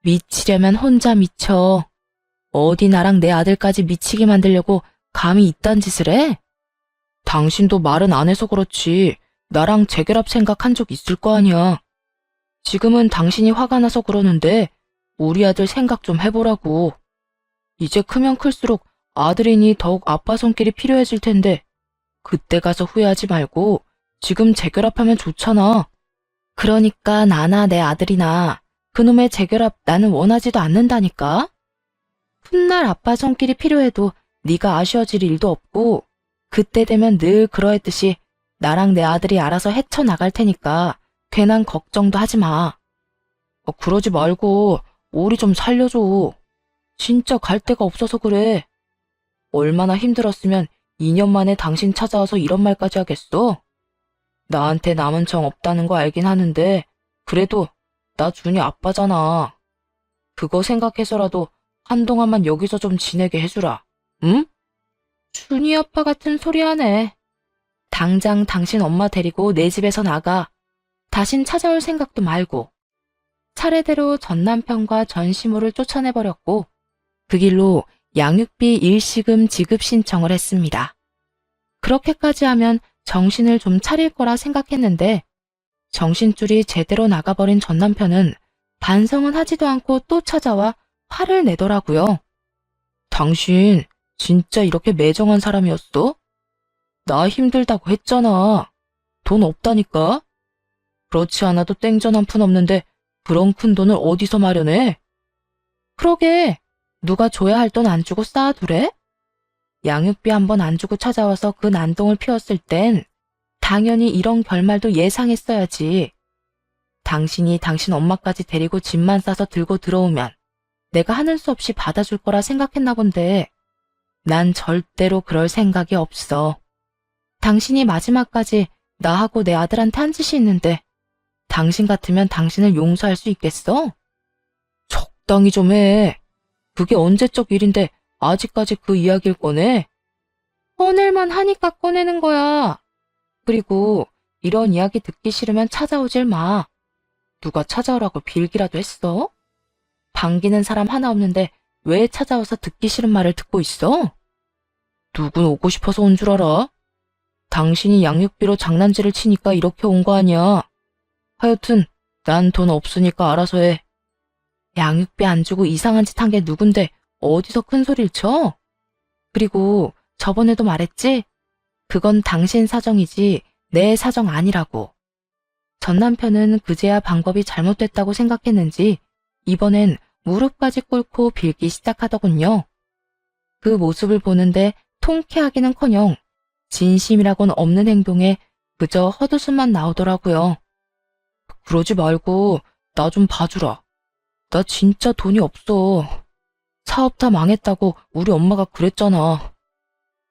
미치려면 혼자 미쳐. 어디 나랑 내 아들까지 미치게 만들려고 감히 이딴 짓을 해? 당신도 말은 안 해서 그렇지. 나랑 재결합 생각한 적 있을 거 아니야. 지금은 당신이 화가 나서 그러는데 우리 아들 생각 좀 해보라고. 이제 크면 클수록 아들이니 더욱 아빠 손길이 필요해질 텐데 그때 가서 후회하지 말고 지금 재결합하면 좋잖아. 그러니까 나나 내 아들이나 그놈의 재결합 나는 원하지도 않는다니까. 훗날 아빠 손길이 필요해도 네가 아쉬워질 일도 없고 그때 되면 늘 그러했듯이 나랑 내 아들이 알아서 헤쳐나갈 테니까 괜한 걱정도 하지 마. 그러지 말고 우리 좀 살려줘. 진짜 갈 데가 없어서 그래. 얼마나 힘들었으면 2년 만에 당신 찾아와서 이런 말까지 하겠어? 나한테 남은 정 없다는 거 알긴 하는데 그래도 나 준이 아빠잖아. 그거 생각해서라도 한동안만 여기서 좀 지내게 해주라. 응? 준이 아빠 같은 소리 하네. 당장 당신 엄마 데리고 내 집에서 나가. 다신 찾아올 생각도 말고. 차례대로 전 남편과 전 시모를 쫓아내버렸고 그 길로 양육비 일시금 지급 신청을 했습니다. 그렇게까지 하면 정신을 좀 차릴 거라 생각했는데 정신줄이 제대로 나가버린 전 남편은 반성은 하지도 않고 또 찾아와 화를 내더라고요. 당신 진짜 이렇게 매정한 사람이었어? 나 힘들다고 했잖아. 돈 없다니까? 그렇지 않아도 땡전 한 푼 없는데 그런 큰 돈을 어디서 마련해? 그러게, 누가 줘야 할 돈 안 주고 쌓아두래? 양육비 한 번 안 주고 찾아와서 그 난동을 피웠을 땐 당연히 이런 결말도 예상했어야지. 당신이 당신 엄마까지 데리고 짐만 싸서 들고 들어오면 내가 하는 수 없이 받아줄 거라 생각했나 본데 난 절대로 그럴 생각이 없어. 당신이 마지막까지 나하고 내 아들한테 한 짓이 있는데 당신 같으면 당신을 용서할 수 있겠어? 적당히 좀 해. 그게 언제적 일인데 아직까지 그 이야기를 꺼내? 꺼낼만 하니까 꺼내는 거야. 그리고 이런 이야기 듣기 싫으면 찾아오질 마. 누가 찾아오라고 빌기라도 했어? 반기는 사람 하나 없는데 왜 찾아와서 듣기 싫은 말을 듣고 있어? 누군 오고 싶어서 온 줄 알아? 당신이 양육비로 장난질을 치니까 이렇게 온 거 아니야. 하여튼 난 돈 없으니까 알아서 해. 양육비 안 주고 이상한 짓 한 게 누군데 어디서 큰 소리를 쳐? 그리고 저번에도 말했지? 그건 당신 사정이지 내 사정 아니라고. 전 남편은 그제야 방법이 잘못됐다고 생각했는지 이번엔 무릎까지 꿇고 빌기 시작하더군요. 그 모습을 보는데 통쾌하기는커녕 진심이라고는 없는 행동에 그저 헛웃음만 나오더라고요. 그러지 말고 나 좀 봐주라. 나 진짜 돈이 없어. 사업 다 망했다고 우리 엄마가 그랬잖아.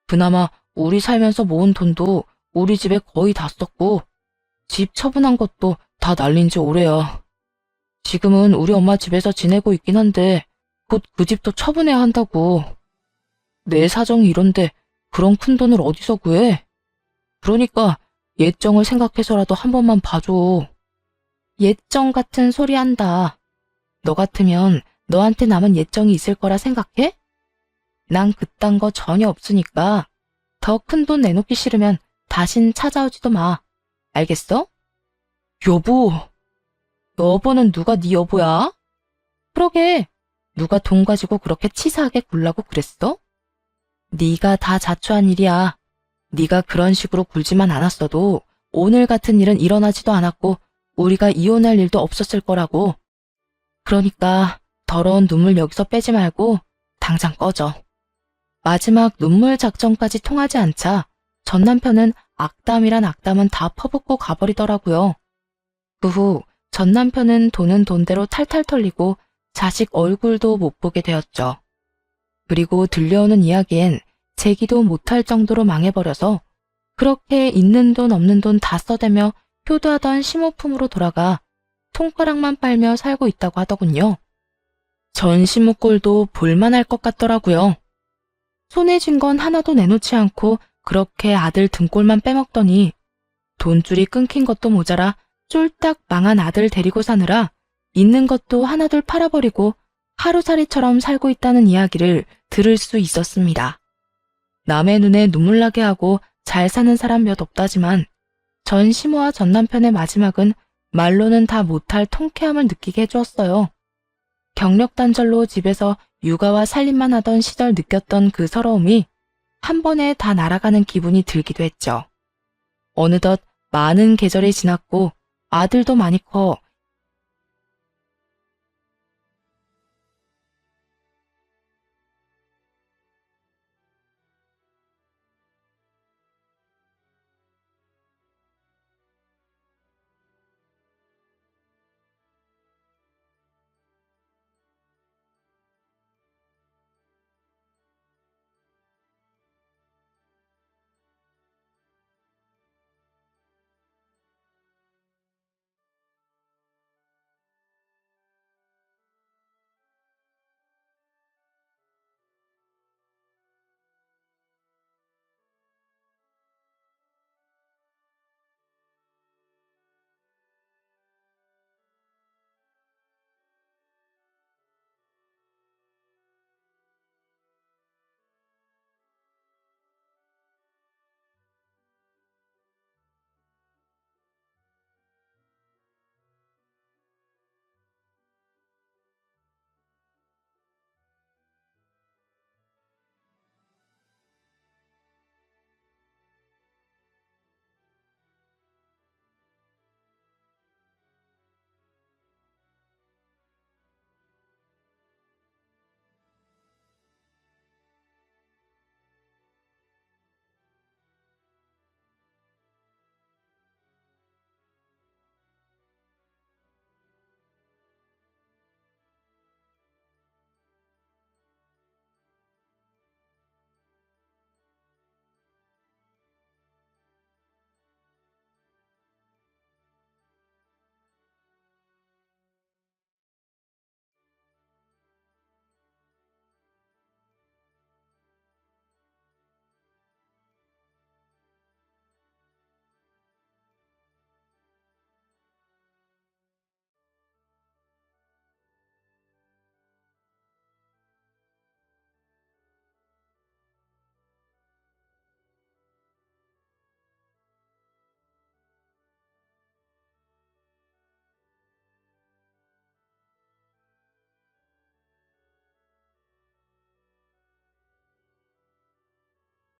그나마 우리 살면서 모은 돈도 우리 집에 거의 다 썼고 집 처분한 것도 다 날린 지 오래야. 지금은 우리 엄마 집에서 지내고 있긴 한데 곧 그 집도 처분해야 한다고. 내 사정이 이런데 그런 큰 돈을 어디서 구해? 그러니까 예정을 생각해서라도 한 번만 봐줘. 예정 같은 소리 한다. 너 같으면 너한테 남은 예정이 있을 거라 생각해? 난 그딴 거 전혀 없으니까 더 큰 돈 내놓기 싫으면 다신 찾아오지도 마. 알겠어? 여보, 여보는 누가 네 여보야? 그러게, 누가 돈 가지고 그렇게 치사하게 굴라고 그랬어? 네가 다 자초한 일이야. 네가 그런 식으로 굴지만 않았어도 오늘 같은 일은 일어나지도 않았고 우리가 이혼할 일도 없었을 거라고. 그러니까 더러운 눈물 여기서 빼지 말고 당장 꺼져. 마지막 눈물 작전까지 통하지 않자 전 남편은 악담이란 악담은 다 퍼붓고 가버리더라고요. 그 후 전 남편은 돈은 돈대로 탈탈 털리고 자식 얼굴도 못 보게 되었죠. 그리고 들려오는 이야기엔 재기도 못할 정도로 망해버려서 그렇게 있는 돈 없는 돈 다 써대며 효도하던 심호품으로 돌아가 손가락만 빨며 살고 있다고 하더군요. 전 시무꼴도 볼만할 것 같더라고요. 손에 쥔 건 하나도 내놓지 않고 그렇게 아들 등골만 빼먹더니 돈줄이 끊긴 것도 모자라 쫄딱 망한 아들 데리고 사느라 있는 것도 하나둘 팔아버리고 하루살이처럼 살고 있다는 이야기를 들을 수 있었습니다. 남의 눈에 눈물 나게 하고 잘 사는 사람 몇 없다지만 전 시모와 전 남편의 마지막은 말로는 다 못할 통쾌함을 느끼게 해주었어요. 경력 단절로 집에서 육아와 살림만 하던 시절 느꼈던 그 서러움이 한 번에 다 날아가는 기분이 들기도 했죠. 어느덧 많은 계절이 지났고 아들도 많이 커